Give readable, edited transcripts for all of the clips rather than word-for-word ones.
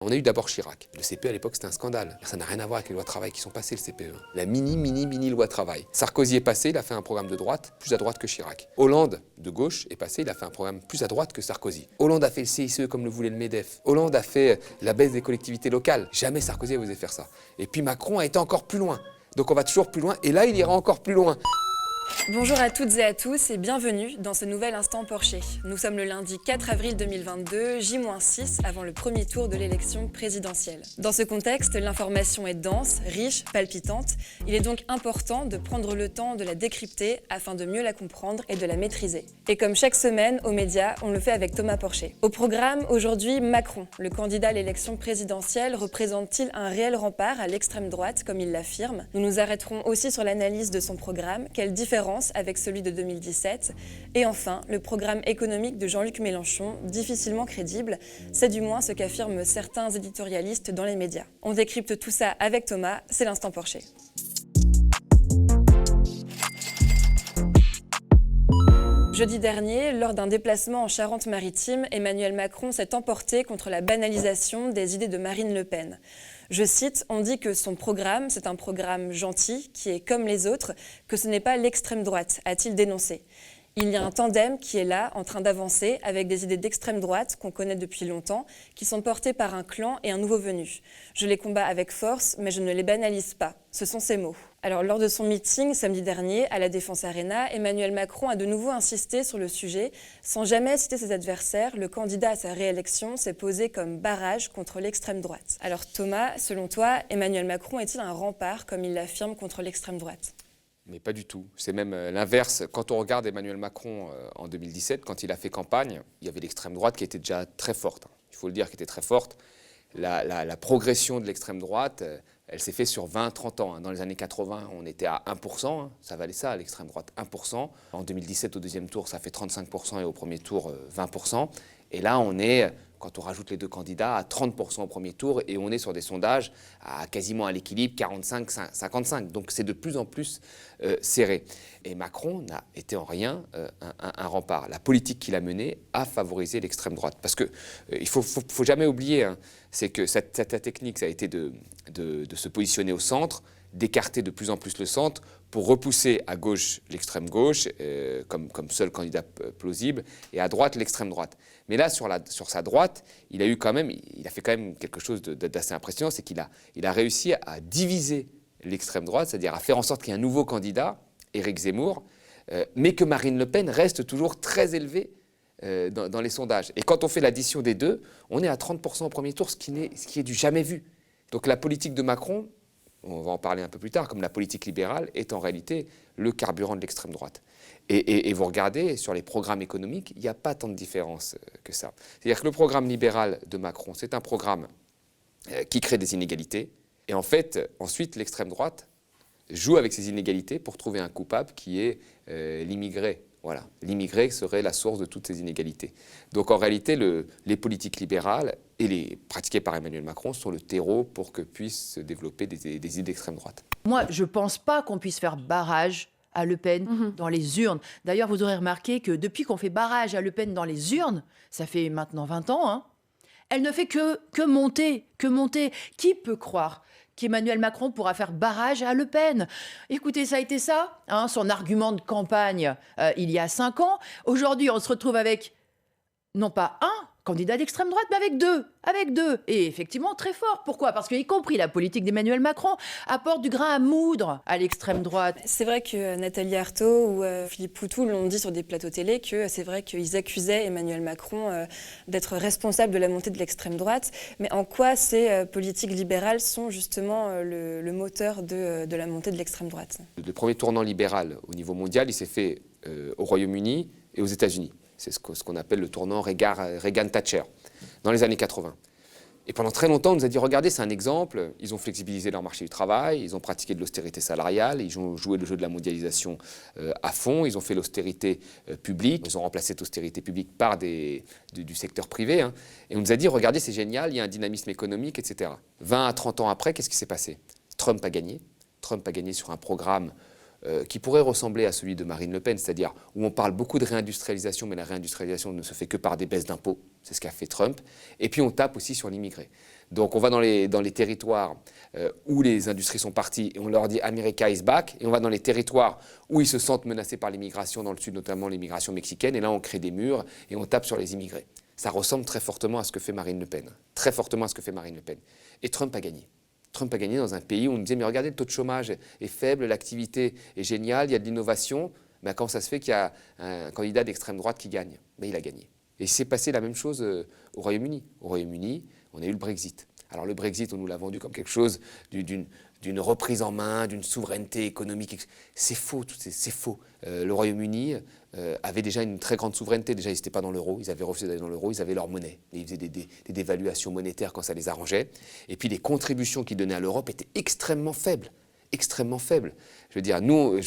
On a eu d'abord Chirac. Le CPE à l'époque c'était un scandale. Ça n'a rien à voir avec les lois travail qui sont passées, le CPE. La mini loi travail. Sarkozy est passé, il a fait un programme de droite, plus à droite que Chirac. Hollande, de gauche, est passé, il a fait un programme plus à droite que Sarkozy. Hollande a fait le CICE comme le voulait le MEDEF. Hollande a fait la baisse des collectivités locales. Jamais Sarkozy a osé faire ça. Et puis Macron a été encore plus loin. Donc on va toujours plus loin, et là il ira encore plus loin. Bonjour à toutes et à tous et bienvenue dans ce nouvel Instant Porcher. Nous sommes le lundi 4 avril 2022, J-6 avant le premier tour de l'élection présidentielle. Dans ce contexte, l'information est dense, riche, palpitante. Il est donc important de prendre le temps de la décrypter afin de mieux la comprendre et de la maîtriser. Et comme chaque semaine, aux médias, on le fait avec Thomas Porcher. Au programme, aujourd'hui, Macron, le candidat à l'élection présidentielle, représente-t-il un réel rempart à l'extrême droite, comme il l'affirme? Nous nous arrêterons aussi sur l'analyse de son programme, quelle différence avec celui de 2017. Et enfin, le programme économique de Jean-Luc Mélenchon, difficilement crédible, c'est du moins ce qu'affirment certains éditorialistes dans les médias. On décrypte tout ça avec Thomas, c'est l'Instant Porcher. Jeudi dernier, lors d'un déplacement en Charente-Maritime, Emmanuel Macron s'est emporté contre la banalisation des idées de Marine Le Pen. Je cite, on dit que son programme, c'est un programme gentil, qui est comme les autres, que ce n'est pas l'extrême droite, a-t-il dénoncé. Il y a un tandem qui est là, en train d'avancer, avec des idées d'extrême droite qu'on connaît depuis longtemps, qui sont portées par un clan et un nouveau venu. Je les combats avec force, mais je ne les banalise pas. Ce sont ses mots. Alors, lors de son meeting samedi dernier à la Défense Arena, Emmanuel Macron a de nouveau insisté sur le sujet. Sans jamais citer ses adversaires, le candidat à sa réélection s'est posé comme barrage contre l'extrême droite. Alors Thomas, selon toi, Emmanuel Macron est-il un rempart, comme il l'affirme, contre l'extrême droite ? Mais pas du tout. C'est même l'inverse. Quand on regarde Emmanuel Macron en 2017, quand il a fait campagne, il y avait l'extrême droite qui était déjà très forte. Il faut le dire, qui était très forte. La progression de l'extrême droite, elle s'est faite sur 20-30 ans. Dans les années 80, on était à 1%. Ça valait ça, l'extrême droite, 1%. En 2017, au deuxième tour, ça fait 35% et au premier tour, 20%. Et là, on est, quand on rajoute les deux candidats, à 30% au premier tour et on est sur des sondages à quasiment à l'équilibre, 45-55. Donc c'est de plus en plus serré. Et Macron n'a été en rien un rempart. La politique qu'il a menée a favorisé l'extrême droite. Parce qu'il ne faut jamais oublier, hein, c'est que sa technique, ça a été de se positionner au centre, d'écarter de plus en plus le centre pour repousser à gauche l'extrême gauche comme seul candidat plausible et à droite l'extrême droite. Mais là, sur sa droite, il a fait quand même quelque chose d'assez impressionnant, c'est qu'il a réussi à diviser l'extrême droite, c'est-à-dire à faire en sorte qu'il y ait un nouveau candidat, Éric Zemmour, mais que Marine Le Pen reste toujours très élevée dans les sondages. Et quand on fait l'addition des deux, on est à 30% au premier tour, ce qui est du jamais vu. Donc la politique de Macron, on va en parler un peu plus tard, comme la politique libérale, est en réalité le carburant de l'extrême droite. Et vous regardez, sur les programmes économiques, il n'y a pas tant de différence que ça. C'est-à-dire que le programme libéral de Macron, c'est un programme qui crée des inégalités. Et en fait, ensuite, l'extrême droite joue avec ces inégalités pour trouver un coupable qui est l'immigré. Voilà, l'immigré serait la source de toutes ces inégalités. Donc en réalité, les politiques libérales et les pratiquées par Emmanuel Macron sont le terreau pour que puissent se développer des idées d'extrême droite. Moi, je ne pense pas qu'on puisse faire barrage à Le Pen dans les urnes. D'ailleurs, vous aurez remarqué que depuis qu'on fait barrage à Le Pen dans les urnes, ça fait maintenant 20 ans, hein, elle ne fait que monter, que monter. Qui peut croire qu'Emmanuel Macron pourra faire barrage à Le Pen? Écoutez, ça a été ça, hein, son argument de campagne il y a 5 ans. Aujourd'hui, on se retrouve avec, non pas un candidat d'extrême droite, mais avec deux. Et effectivement, très fort. Pourquoi? Parce qu'y compris la politique d'Emmanuel Macron apporte du grain à moudre à l'extrême droite. C'est vrai que Nathalie Arthaud ou Philippe Poutou l'ont dit sur des plateaux télé que c'est vrai qu'ils accusaient Emmanuel Macron d'être responsable de la montée de l'extrême droite. Mais en quoi ces politiques libérales sont justement le moteur de la montée de l'extrême droite? Le premier tournant libéral au niveau mondial, il s'est fait au Royaume-Uni et aux États-Unis. C'est ce qu'on appelle le tournant Reagan-Thatcher, dans les années 80. Et pendant très longtemps, on nous a dit, regardez, c'est un exemple, ils ont flexibilisé leur marché du travail, ils ont pratiqué de l'austérité salariale, ils ont joué le jeu de la mondialisation à fond, ils ont fait l'austérité publique, ils ont remplacé cette austérité publique par du secteur privé. Hein. Et on nous a dit, regardez, c'est génial, il y a un dynamisme économique, etc. 20 à 30 ans après, qu'est-ce qui s'est passé? Trump a gagné sur un programme qui pourrait ressembler à celui de Marine Le Pen, c'est-à-dire où on parle beaucoup de réindustrialisation, mais la réindustrialisation ne se fait que par des baisses d'impôts, c'est ce qu'a fait Trump, et puis on tape aussi sur l'immigré. Donc on va dans les territoires où les industries sont parties et on leur dit America is back, et on va dans les territoires où ils se sentent menacés par l'immigration, dans le sud notamment l'immigration mexicaine, et là on crée des murs et on tape sur les immigrés. Ça ressemble très fortement à ce que fait Marine Le Pen, très fortement à ce que fait Marine Le Pen. Et Trump a gagné. Trump a gagné dans un pays où on nous disait mais regardez, le taux de chômage est faible, l'activité est géniale, il y a de l'innovation, mais comment ça se fait qu'il y a un candidat d'extrême droite qui gagne? Mais il a gagné. Et il s'est passé la même chose au Royaume-Uni. Au Royaume-Uni, on a eu le Brexit. Alors le Brexit, on nous l'a vendu comme quelque chose d'une reprise en main, d'une souveraineté économique. C'est faux, c'est faux. Le Royaume-Uni avait déjà une très grande souveraineté. Déjà, ils n'étaient pas dans l'euro, ils avaient refusé d'aller dans l'euro, ils avaient leur monnaie. Ils faisaient des dévaluations monétaires quand ça les arrangeait. Et puis les contributions qu'ils donnaient à l'Europe étaient extrêmement faibles. Extrêmement faible. Je veux dire, nous,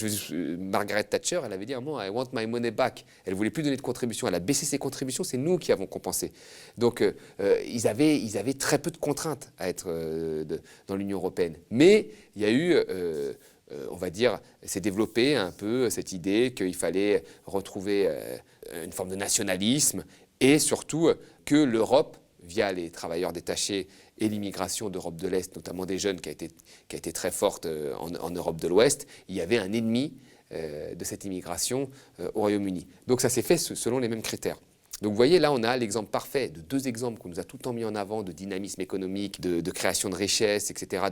Margaret Thatcher, elle avait dit à un moment, I want my money back. Elle ne voulait plus donner de contributions. Elle a baissé ses contributions, c'est nous qui avons compensé. Donc, ils avaient très peu de contraintes à être dans l'Union européenne. Mais il y a eu, on va dire, s'est développée un peu cette idée qu'il fallait retrouver une forme de nationalisme et surtout que l'Europe, via les travailleurs détachés et l'immigration d'Europe de l'Est, notamment des jeunes qui a été très forte en Europe de l'Ouest, il y avait un ennemi de cette immigration au Royaume-Uni. Donc ça s'est fait selon les mêmes critères. Donc vous voyez, là on a l'exemple parfait de deux exemples qu'on nous a tout le temps mis en avant, de dynamisme économique, de création de richesses, etc.,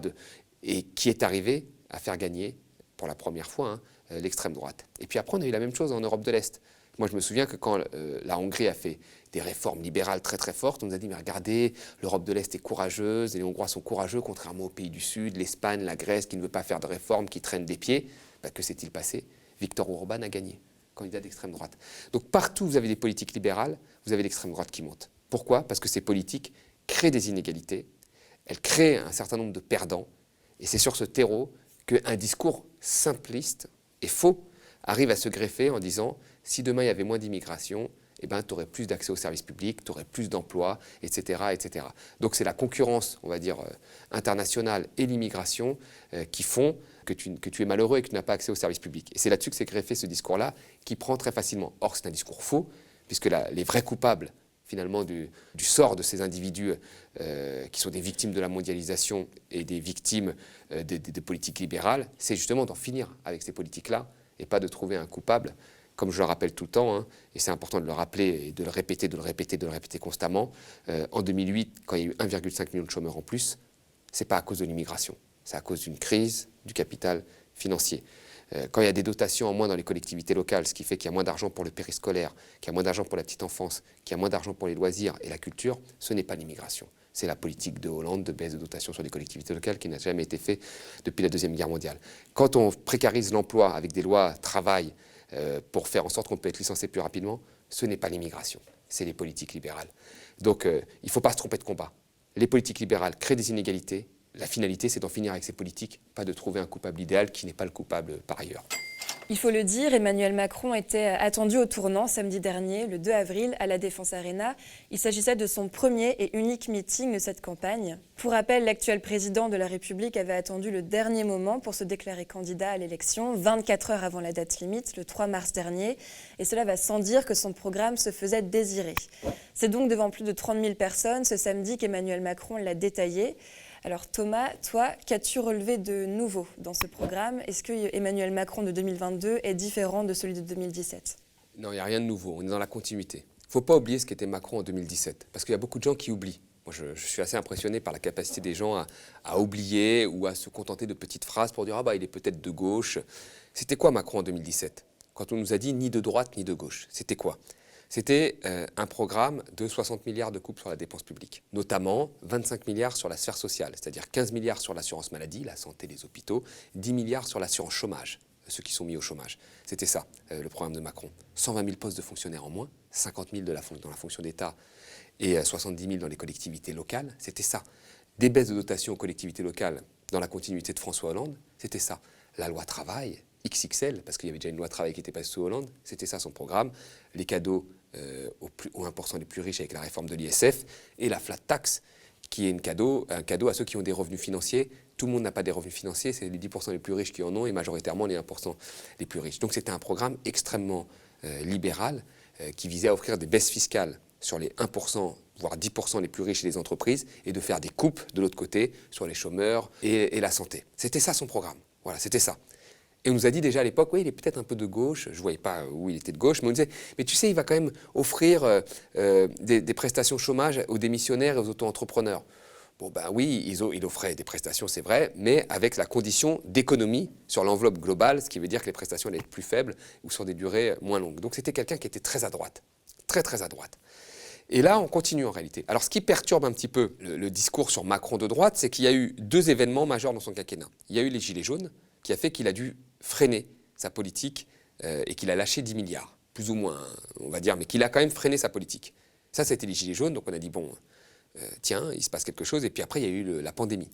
et qui est arrivé à faire gagner, pour la première fois, l'extrême droite. Et puis après on a eu la même chose en Europe de l'Est. Moi, je me souviens que quand la Hongrie a fait des réformes libérales très très fortes, on nous a dit, mais regardez, l'Europe de l'Est est courageuse, et les Hongrois sont courageux, contrairement aux pays du Sud, l'Espagne, la Grèce, qui ne veut pas faire de réformes, qui traînent des pieds. Ben, que s'est-il passé? Viktor Orban a gagné, candidat d'extrême droite. Donc partout où vous avez des politiques libérales, vous avez l'extrême droite qui monte. Pourquoi? Parce que ces politiques créent des inégalités, elles créent un certain nombre de perdants, et c'est sur ce terreau qu'un discours simpliste et faux arrive à se greffer en disant si demain il y avait moins d'immigration, eh ben, tu aurais plus d'accès aux services publics, tu aurais plus d'emplois, etc., etc. Donc c'est la concurrence, on va dire, internationale et l'immigration qui font que tu es malheureux et que tu n'as pas accès aux services publics. Et c'est là-dessus que s'est greffé ce discours-là qui prend très facilement. Or, c'est un discours faux, puisque les vrais coupables, finalement, du sort de ces individus qui sont des victimes de la mondialisation et des victimes des politiques libérales, c'est justement d'en finir avec ces politiques-là et pas de trouver un coupable, comme je le rappelle tout le temps, et c'est important de le rappeler et de le répéter constamment. En 2008, quand il y a eu 1,5 million de chômeurs en plus, ce n'est pas à cause de l'immigration, c'est à cause d'une crise du capital financier. Quand il y a des dotations en moins dans les collectivités locales, ce qui fait qu'il y a moins d'argent pour le périscolaire, qu'il y a moins d'argent pour la petite enfance, qu'il y a moins d'argent pour les loisirs et la culture, ce n'est pas l'immigration. C'est la politique de Hollande de baisse de dotation sur les collectivités locales qui n'a jamais été fait depuis la Deuxième Guerre mondiale. Quand on précarise l'emploi avec des lois travail pour faire en sorte qu'on peut être licencié plus rapidement, ce n'est pas l'immigration, c'est les politiques libérales. Donc il ne faut pas se tromper de combat. Les politiques libérales créent des inégalités. La finalité, c'est d'en finir avec ces politiques, pas de trouver un coupable idéal qui n'est pas le coupable par ailleurs. Il faut le dire, Emmanuel Macron était attendu au tournant samedi dernier, le 2 avril, à la Défense Arena. Il s'agissait de son premier et unique meeting de cette campagne. Pour rappel, l'actuel président de la République avait attendu le dernier moment pour se déclarer candidat à l'élection, 24 heures avant la date limite, le 3 mars dernier. Et cela va sans dire que son programme se faisait désirer. C'est donc devant plus de 30 000 personnes ce samedi qu'Emmanuel Macron l'a détaillé. Alors Thomas, toi, qu'as-tu relevé de nouveau dans ce programme? Est-ce que Emmanuel Macron de 2022 est différent de celui de 2017? Non, il n'y a rien de nouveau, on est dans la continuité. Il ne faut pas oublier ce qu'était Macron en 2017, parce qu'il y a beaucoup de gens qui oublient. Moi, je suis assez impressionné par la capacité des gens à oublier ou à se contenter de petites phrases pour dire « Ah bah, il est peut-être de gauche ». C'était quoi Macron en 2017? Quand on nous a dit ni de droite ni de gauche, c'était quoi? C'était un programme de 60 milliards de coupes sur la dépense publique, notamment 25 milliards sur la sphère sociale, c'est-à-dire 15 milliards sur l'assurance maladie, la santé, les hôpitaux, 10 milliards sur l'assurance chômage, ceux qui sont mis au chômage. C'était ça, le programme de Macron. 120 000 postes de fonctionnaires en moins, 50 000 dans la fonction d'État et 70 000 dans les collectivités locales, c'était ça. Des baisses de dotation aux collectivités locales dans la continuité de François Hollande, c'était ça. La loi travail, XXL, parce qu'il y avait déjà une loi travail qui était passée sous Hollande, c'était ça son programme. Les cadeaux aux 1% les plus riches avec la réforme de l'ISF et la flat tax qui est un cadeau à ceux qui ont des revenus financiers. Tout le monde n'a pas des revenus financiers, c'est les 10% les plus riches qui en ont et majoritairement les 1% les plus riches. Donc c'était un programme extrêmement libéral qui visait à offrir des baisses fiscales sur les 1%, voire 10% les plus riches des entreprises et de faire des coupes de l'autre côté sur les chômeurs et la santé. C'était ça son programme. Voilà, c'était ça. Et on nous a dit déjà à l'époque, oui, il est peut-être un peu de gauche. Je ne voyais pas où il était de gauche, mais on disait, mais tu sais, il va quand même offrir des prestations chômage aux démissionnaires et aux auto-entrepreneurs. Bon, ben oui, il offrait des prestations, c'est vrai, mais avec la condition d'économie sur l'enveloppe globale, ce qui veut dire que les prestations allaient être plus faibles ou sur des durées moins longues. Donc c'était quelqu'un qui était très à droite, très très à droite. Et là, on continue en réalité. Alors, ce qui perturbe un petit peu le discours sur Macron de droite, c'est qu'il y a eu 2 événements majeurs dans son quinquennat. Il y a eu les Gilets jaunes, qui a fait qu'il a dû freiner sa politique et qu'il a lâché 10 milliards, plus ou moins, on va dire, mais qu'il a quand même freiné sa politique. Ça, c'était les Gilets jaunes, donc on a dit, bon, tiens, il se passe quelque chose. Et puis après, il y a eu la pandémie,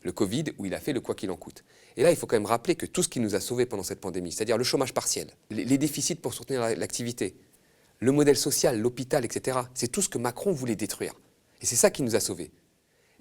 le Covid, où il a fait le quoi qu'il en coûte. Et là, il faut quand même rappeler que tout ce qui nous a sauvés pendant cette pandémie, c'est-à-dire le chômage partiel, les déficits pour soutenir l'activité, le modèle social, l'hôpital, etc., c'est tout ce que Macron voulait détruire. Et c'est ça qui nous a sauvés.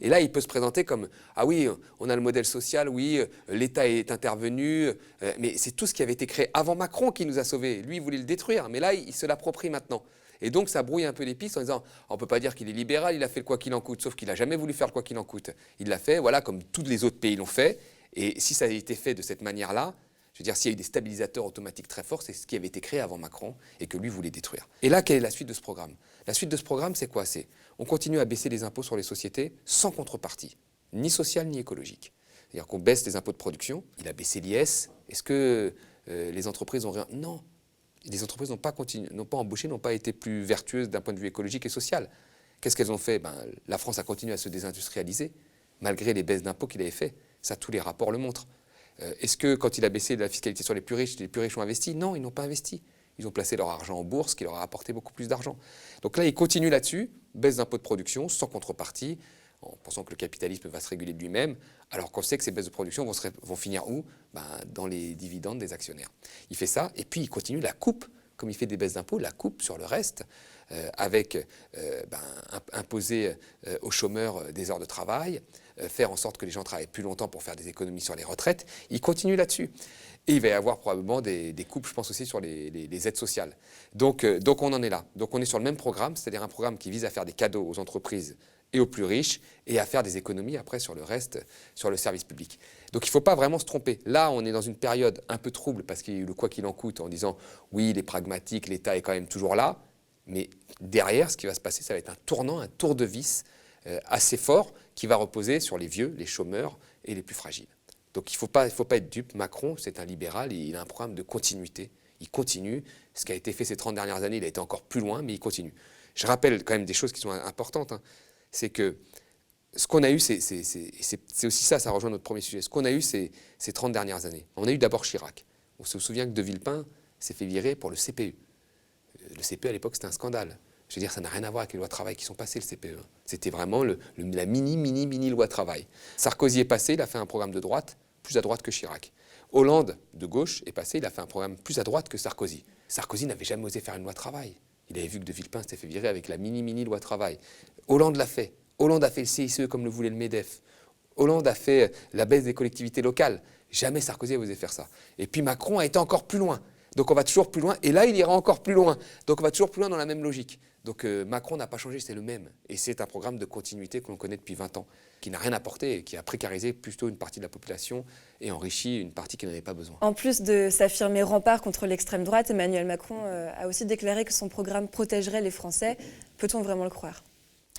Et là, il peut se présenter comme « Ah oui, on a le modèle social, oui, l'État est intervenu, mais c'est tout ce qui avait été créé avant Macron qui nous a sauvés. Lui, il voulait le détruire, mais là, il se l'approprie maintenant. » Et donc, ça brouille un peu les pistes en disant « On ne peut pas dire qu'il est libéral, il a fait le quoi qu'il en coûte, sauf qu'il n'a jamais voulu faire le quoi qu'il en coûte. Il l'a fait, voilà, comme tous les autres pays l'ont fait. Et si ça a été fait de cette manière-là, je veux dire, s'il y a eu des stabilisateurs automatiques très forts, c'est ce qui avait été créé avant Macron et que lui voulait détruire. Et là, quelle est la suite de ce programme? La suite de ce programme, c'est quoi? C'est on continue à baisser les impôts sur les sociétés sans contrepartie, ni sociale ni écologique. C'est-à-dire qu'on baisse les impôts de production. Il a baissé l'IS. Est-ce que les entreprises ont rien? Non. Les entreprises n'ont pas embauché, n'ont pas été plus vertueuses d'un point de vue écologique et social. Qu'est-ce qu'elles ont fait? La France a continué à se désindustrialiser, malgré les baisses d'impôts qu'il avait fait. Ça, tous les rapports le montrent. Est-ce que quand il a baissé la fiscalité sur les plus riches ont investi? Non, ils n'ont pas investi. Ils ont placé leur argent en bourse, qui leur a apporté beaucoup plus d'argent. Donc là, il continue là-dessus, baisse d'impôts de production, sans contrepartie, en pensant que le capitalisme va se réguler de lui-même, alors qu'on sait que ces baisses de production vont finir où? Dans les dividendes des actionnaires. Il fait ça, et puis il continue la coupe, comme il fait des baisses d'impôts, la coupe sur le reste, avec imposer aux chômeurs des heures de travail, faire en sorte que les gens travaillent plus longtemps pour faire des économies sur les retraites. Il continue là-dessus. Et il va y avoir probablement des coupes, je pense aussi, sur les aides sociales. Donc on en est là. Donc on est sur le même programme, c'est-à-dire un programme qui vise à faire des cadeaux aux entreprises et aux plus riches, et à faire des économies après sur le reste, sur le service public. Donc il ne faut pas vraiment se tromper. Là, on est dans une période un peu trouble, parce qu'il y a eu le quoi qu'il en coûte, en disant « oui, il est pragmatique, l'État est quand même toujours là », mais derrière, ce qui va se passer, ça va être un tournant, un tour de vis assez fort, qui va reposer sur les vieux, les chômeurs et les plus fragiles. Donc il ne faut pas être dupe. Macron, c'est un libéral, et il a un programme de continuité. Il continue. Ce qui a été fait ces 30 dernières années, il a été encore plus loin, mais il continue. Je rappelle quand même des choses qui sont importantes. C'est que ce qu'on a eu, c'est aussi ça rejoint notre premier sujet. Ce qu'on a eu ces 30 dernières années. On a eu d'abord Chirac. On se souvient que De Villepin s'est fait virer pour le CPE. Le CPE, à l'époque, c'était un scandale. Je veux dire, ça n'a rien à voir avec les lois de travail qui sont passées, le CPE. C'était vraiment la mini loi de travail. Sarkozy est passé, il a fait un programme de droite, plus à droite que Chirac. Hollande, de gauche, est passé, il a fait un programme plus à droite que Sarkozy. Sarkozy n'avait jamais osé faire une loi de travail. Il avait vu que De Villepin s'était fait virer avec la mini loi de travail. Hollande l'a fait. Hollande a fait le CICE comme le voulait le MEDEF. Hollande a fait la baisse des collectivités locales. Jamais Sarkozy n'a osé faire ça. Et puis Macron a été encore plus loin. Donc on va toujours plus loin. Et là, il ira encore plus loin. Donc on va toujours plus loin dans la même logique. Donc Macron n'a pas changé, c'est le même. Et c'est un programme de continuité que l'on connaît depuis 20 ans, qui n'a rien apporté et qui a précarisé plutôt une partie de la population et enrichi une partie qui n'en avait pas besoin. En plus de s'affirmer rempart contre l'extrême droite, Emmanuel Macron a aussi déclaré que son programme protégerait les Français. Peut-on vraiment le croire?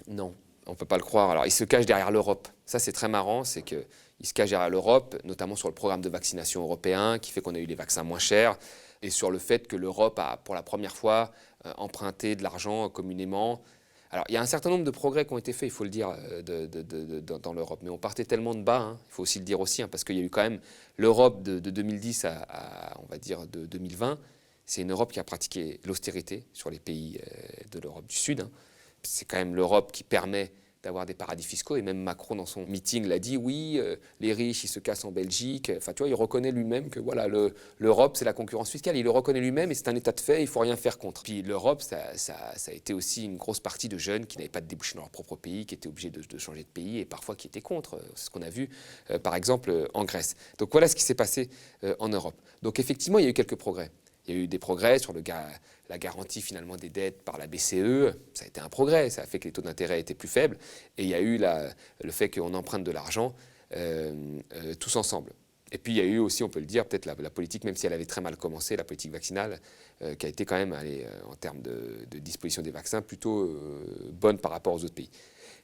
Non, on ne peut pas le croire. Alors il se cache derrière l'Europe. Ça c'est très marrant, c'est qu'il se cache derrière l'Europe, notamment sur le programme de vaccination européen, qui fait qu'on a eu les vaccins moins chers, et sur le fait que l'Europe a, pour la première fois, emprunté de l'argent communément. Alors, il y a un certain nombre de progrès qui ont été faits, il faut le dire, dans l'Europe. Mais on partait tellement de bas, il faut aussi le dire aussi, parce qu'il y a eu quand même l'Europe de 2010 à, on va dire, de 2020. C'est une Europe qui a pratiqué l'austérité sur les pays de l'Europe du Sud. C'est quand même l'Europe qui permet d'avoir des paradis fiscaux. Et même Macron, dans son meeting, l'a dit, oui, les riches, ils se cassent en Belgique. Enfin, tu vois, il reconnaît lui-même que voilà, l'Europe, c'est la concurrence fiscale. Il le reconnaît lui-même et c'est un état de fait, il ne faut rien faire contre. Puis l'Europe, ça a été aussi une grosse partie de jeunes qui n'avaient pas de débouchés dans leur propre pays, qui étaient obligés de changer de pays et parfois qui étaient contre. C'est ce qu'on a vu, par exemple, en Grèce. Donc voilà ce qui s'est passé en Europe. Donc effectivement, il y a eu quelques progrès. Il y a eu des progrès sur la garantie finalement des dettes par la BCE. Ça a été un progrès, ça a fait que les taux d'intérêt étaient plus faibles. Et il y a eu le fait qu'on emprunte de l'argent tous ensemble. Et puis il y a eu aussi, on peut le dire, peut-être la politique, même si elle avait très mal commencé, la politique vaccinale, qui a été quand même, en termes de disposition des vaccins, plutôt bonne par rapport aux autres pays.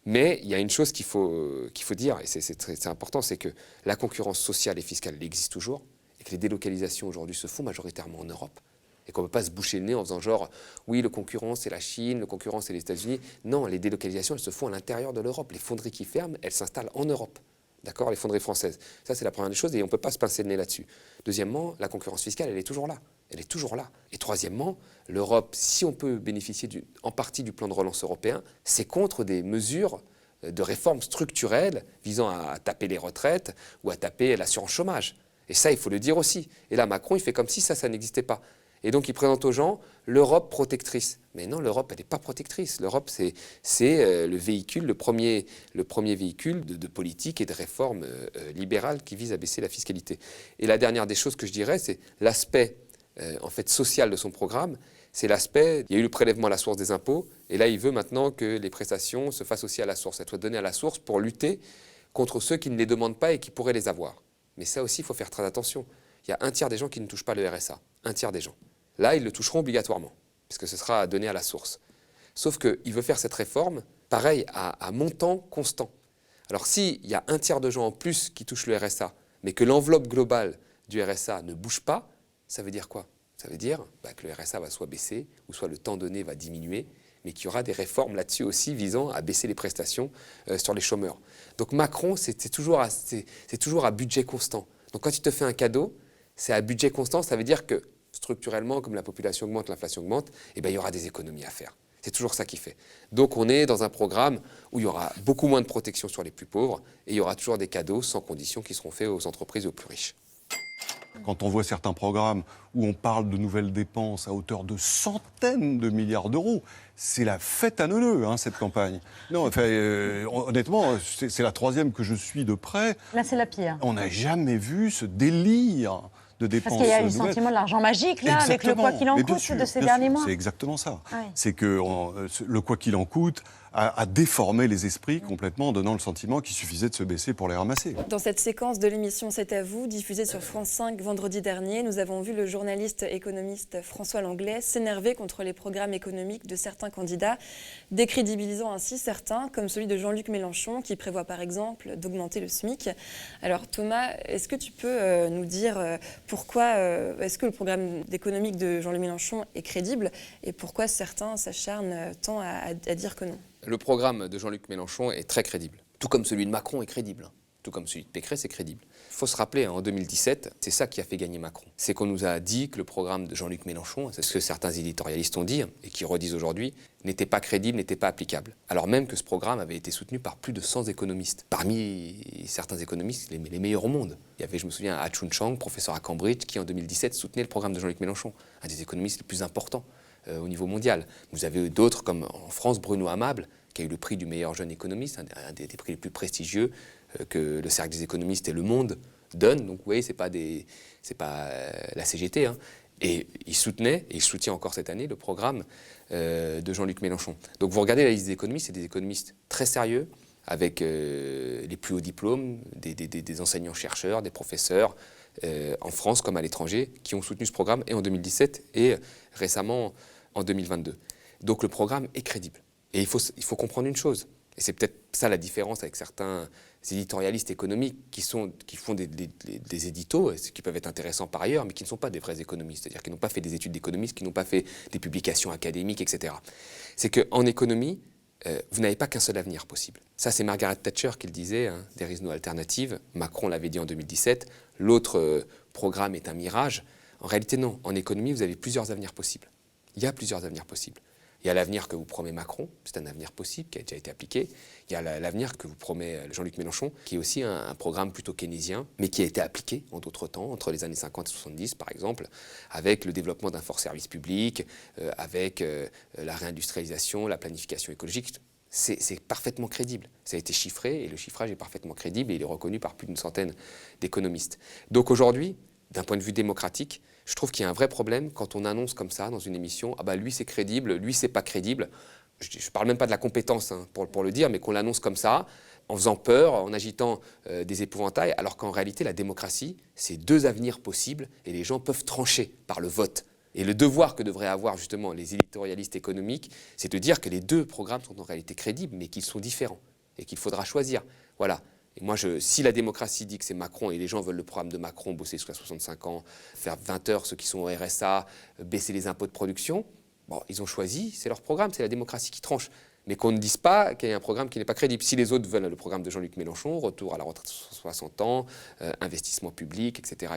Mais il y a une chose qu'il faut dire, et c'est important, c'est que la concurrence sociale et fiscale, elle existe toujours, et que les délocalisations aujourd'hui se font majoritairement en Europe, et qu'on ne peut pas se boucher le nez en faisant genre, oui, le concurrent c'est la Chine, le concurrent c'est les États-Unis. Non, les délocalisations, elles se font à l'intérieur de l'Europe. Les fonderies qui ferment, elles s'installent en Europe. D'accord, les fonderies françaises. Ça, c'est la première des choses et on ne peut pas se pincer le nez là-dessus. Deuxièmement, la concurrence fiscale, elle est toujours là. Elle est toujours là. Et troisièmement, l'Europe, si on peut bénéficier en partie du plan de relance européen, c'est contre des mesures de réformes structurelles visant à taper les retraites ou à taper l'assurance chômage. Et ça, il faut le dire aussi. Et là, Macron, il fait comme si ça n'existait pas. Et donc, il présente aux gens l'Europe protectrice. Mais non, l'Europe, elle n'est pas protectrice. L'Europe, c'est le véhicule, le premier véhicule de politique et de réformes libérales qui vise à baisser la fiscalité. Et la dernière des choses que je dirais, c'est l'aspect en fait, social de son programme. C'est l'aspect, il y a eu le prélèvement à la source des impôts, et là, il veut maintenant que les prestations se fassent aussi à la source, être données à la source pour lutter contre ceux qui ne les demandent pas et qui pourraient les avoir. Mais ça aussi, il faut faire très attention. Il y a un tiers des gens qui ne touchent pas le RSA. Un tiers des gens. Là, ils le toucheront obligatoirement, puisque ce sera donné à la source. Sauf qu'il veut faire cette réforme, pareil, à montant constant. Alors s'il y a un tiers de gens en plus qui touchent le RSA, mais que l'enveloppe globale du RSA ne bouge pas, ça veut dire quoi? Ça veut dire que le RSA va soit baisser, ou soit le temps donné va diminuer, mais qu'il y aura des réformes là-dessus aussi visant à baisser les prestations sur les chômeurs. Donc Macron, c'est toujours à budget constant. Donc quand il te fait un cadeau, c'est à budget constant, ça veut dire que structurellement, comme la population augmente, l'inflation augmente, eh ben, il y aura des économies à faire. C'est toujours ça qu'il fait. Donc on est dans un programme où il y aura beaucoup moins de protection sur les plus pauvres et il y aura toujours des cadeaux sans condition qui seront faits aux entreprises et aux plus riches. Quand on voit certains programmes où on parle de nouvelles dépenses à hauteur de centaines de milliards d'euros, c'est la fête à neuneux, cette campagne. Non, enfin, honnêtement, c'est la troisième que je suis de près. Là, c'est la pire. On n'a jamais vu ce délire de dépenses. Parce qu'il y a eu le sentiment de l'argent magique, là, avec le quoi qu'il en coûte de ces derniers mois. C'est exactement ça. Ouais. C'est que le quoi qu'il en coûte a déformé les esprits complètement, en donnant le sentiment qu'il suffisait de se baisser pour les ramasser. Dans cette séquence de l'émission C'est à vous, diffusée sur France 5 vendredi dernier, nous avons vu le journaliste économiste François Langlais s'énerver contre les programmes économiques de certains candidats, décrédibilisant ainsi certains, comme celui de Jean-Luc Mélenchon, qui prévoit par exemple d'augmenter le SMIC. Alors Thomas, est-ce que tu peux nous dire pourquoi est-ce que le programme économique de Jean-Luc Mélenchon est crédible et pourquoi certains s'acharnent tant à dire que non? Le programme de Jean-Luc Mélenchon est très crédible. Tout comme celui de Macron est crédible. Tout comme celui de Pécresse est crédible. Il faut se rappeler, en 2017, c'est ça qui a fait gagner Macron. C'est qu'on nous a dit que le programme de Jean-Luc Mélenchon, c'est ce que certains éditorialistes ont dit et qui redisent aujourd'hui, n'était pas crédible, n'était pas applicable. Alors même que ce programme avait été soutenu par plus de 100 économistes. Parmi certains économistes, les meilleurs au monde. Il y avait, je me souviens, Ha-Chun Chang, professeur à Cambridge, qui en 2017 soutenait le programme de Jean-Luc Mélenchon, un des économistes les plus importants au niveau mondial. Vous avez d'autres, comme en France, Bruno Amable, qui a eu le prix du meilleur jeune économiste, un des prix les plus prestigieux que le Cercle des économistes et Le Monde donnent. Donc vous voyez, c'est pas la CGT. Et il soutenait, et il soutient encore cette année, le programme de Jean-Luc Mélenchon. Donc vous regardez la liste des économistes, c'est des économistes très sérieux, avec les plus hauts diplômes, des enseignants-chercheurs, des professeurs, en France comme à l'étranger, qui ont soutenu ce programme, et en 2017, et récemment en 2022. Donc le programme est crédible. Et il faut comprendre une chose, et c'est peut-être ça la différence avec certains éditorialistes économiques qui font des éditos, qui peuvent être intéressants par ailleurs, mais qui ne sont pas des vrais économistes, c'est-à-dire qui n'ont pas fait des études d'économistes, qui n'ont pas fait des publications académiques, etc. C'est qu'en économie, vous n'avez pas qu'un seul avenir possible. Ça, c'est Margaret Thatcher qui le disait, there is no alternative. Macron l'avait dit en 2017. L'autre programme est un mirage. En réalité, non. En économie, vous avez plusieurs avenirs possibles. Il y a plusieurs avenirs possibles. Il Il y a l'avenir que vous promet Macron, c'est un avenir possible qui a déjà été appliqué. Il y a l'avenir que vous promet Jean-Luc Mélenchon, qui est aussi un programme plutôt keynésien, mais qui a été appliqué en d'autres temps, entre les années 50 et 70 par exemple, avec le développement d'un fort service public, avec la réindustrialisation, la planification écologique. C'est parfaitement crédible. Ça a été chiffré et le chiffrage est parfaitement crédible et il est reconnu par plus d'une centaine d'économistes. Donc aujourd'hui, d'un point de vue démocratique, je trouve qu'il y a un vrai problème quand on annonce comme ça dans une émission « Ah bah lui c'est crédible, lui c'est pas crédible ». Je ne parle même pas de la compétence pour le dire, mais qu'on l'annonce comme ça, en faisant peur, en agitant des épouvantails, alors qu'en réalité la démocratie, c'est deux avenirs possibles et les gens peuvent trancher par le vote. Et le devoir que devraient avoir justement les éditorialistes économiques, c'est de dire que les deux programmes sont en réalité crédibles, mais qu'ils sont différents et qu'il faudra choisir. Voilà. Et moi, si la démocratie dit que c'est Macron et les gens veulent le programme de Macron, bosser jusqu'à 65 ans, faire 20 heures ceux qui sont au RSA, baisser les impôts de production, bon, ils ont choisi, c'est leur programme, c'est la démocratie qui tranche. Mais qu'on ne dise pas qu'il y a un programme qui n'est pas crédible. Si les autres veulent le programme de Jean-Luc Mélenchon, retour à la retraite à 60 ans, investissement public, etc.,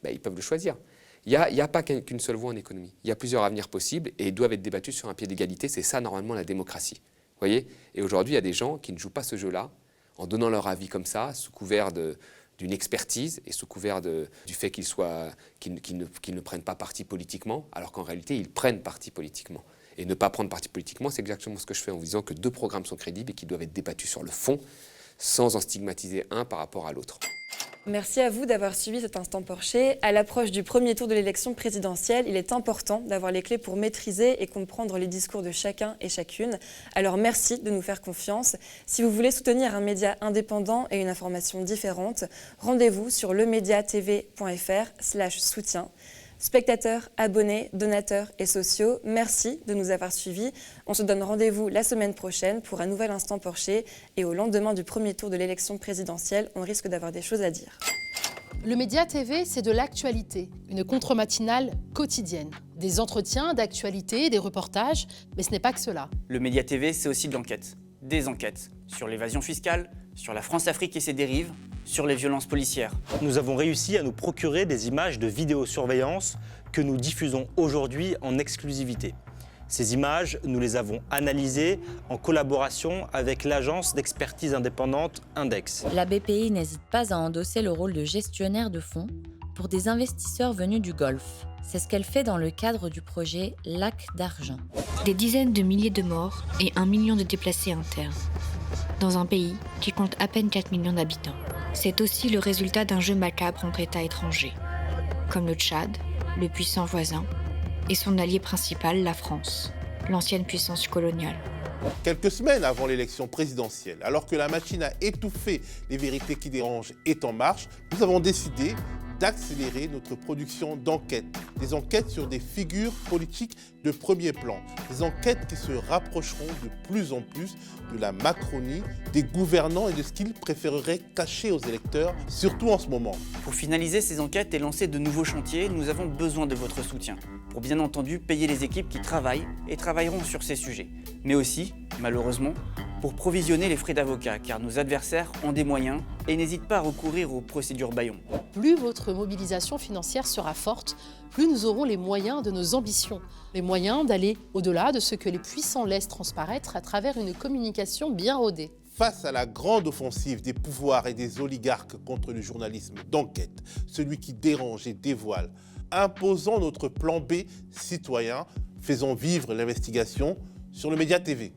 ben, ils peuvent le choisir. Il n'y a pas qu'une seule voie en économie. Il y a plusieurs avenirs possibles et ils doivent être débattus sur un pied d'égalité. C'est ça, normalement, la démocratie. Vous voyez ? Et aujourd'hui, il y a des gens qui ne jouent pas ce jeu-là en donnant leur avis comme ça, sous couvert d'une expertise et sous couvert du fait qu'ils ne prennent pas parti politiquement, alors qu'en réalité, ils prennent parti politiquement. Et ne pas prendre parti politiquement, c'est exactement ce que je fais en vous disant que deux programmes sont crédibles et qu'ils doivent être débattus sur le fond, sans en stigmatiser un par rapport à l'autre. Merci à vous d'avoir suivi cet Instant Porcher. À l'approche du premier tour de l'élection présidentielle, il est important d'avoir les clés pour maîtriser et comprendre les discours de chacun et chacune. Alors merci de nous faire confiance. Si vous voulez soutenir un média indépendant et une information différente, rendez-vous sur lemediatv.fr/soutien. Spectateurs, abonnés, donateurs et sociaux, merci de nous avoir suivis. On se donne rendez-vous la semaine prochaine pour un nouvel Instant Porcher. Et au lendemain du premier tour de l'élection présidentielle, on risque d'avoir des choses à dire. Le Média TV, c'est de l'actualité, une contre-matinale quotidienne. Des entretiens d'actualité, des reportages, mais ce n'est pas que cela. Le Média TV, c'est aussi de l'enquête. Des enquêtes sur l'évasion fiscale, sur la France-Afrique et ses dérives, sur les violences policières. Nous avons réussi à nous procurer des images de vidéosurveillance que nous diffusons aujourd'hui en exclusivité. Ces images, nous les avons analysées en collaboration avec l'agence d'expertise indépendante Index. La BPI n'hésite pas à endosser le rôle de gestionnaire de fonds pour des investisseurs venus du Golfe. C'est ce qu'elle fait dans le cadre du projet Lac d'Argent. Des dizaines de milliers de morts et 1 million de déplacés internes, dans un pays qui compte à peine 4 millions d'habitants. C'est aussi le résultat d'un jeu macabre entre États étrangers, comme le Tchad, le puissant voisin, et son allié principal, la France, l'ancienne puissance coloniale. Quelques semaines avant l'élection présidentielle, alors que la machine à étouffer les vérités qui dérangent est en marche, nous avons décidé d'accélérer notre production d'enquêtes. Des enquêtes sur des figures politiques de premier plan. Des enquêtes qui se rapprocheront de plus en plus de la Macronie, des gouvernants et de ce qu'ils préféreraient cacher aux électeurs, surtout en ce moment. Pour finaliser ces enquêtes et lancer de nouveaux chantiers, nous avons besoin de votre soutien. Pour bien entendu payer les équipes qui travaillent et travailleront sur ces sujets. Mais aussi, malheureusement, pour provisionner les frais d'avocat, car nos adversaires ont des moyens et n'hésitent pas à recourir aux procédures bâillons. Plus votre mobilisation financière sera forte, plus nous aurons les moyens de nos ambitions. Les moyens d'aller au-delà de ce que les puissants laissent transparaître à travers une communication bien rodée. Face à la grande offensive des pouvoirs et des oligarques contre le journalisme d'enquête, celui qui dérange et dévoile, imposons notre plan B citoyen, faisons vivre l'investigation sur le Média TV.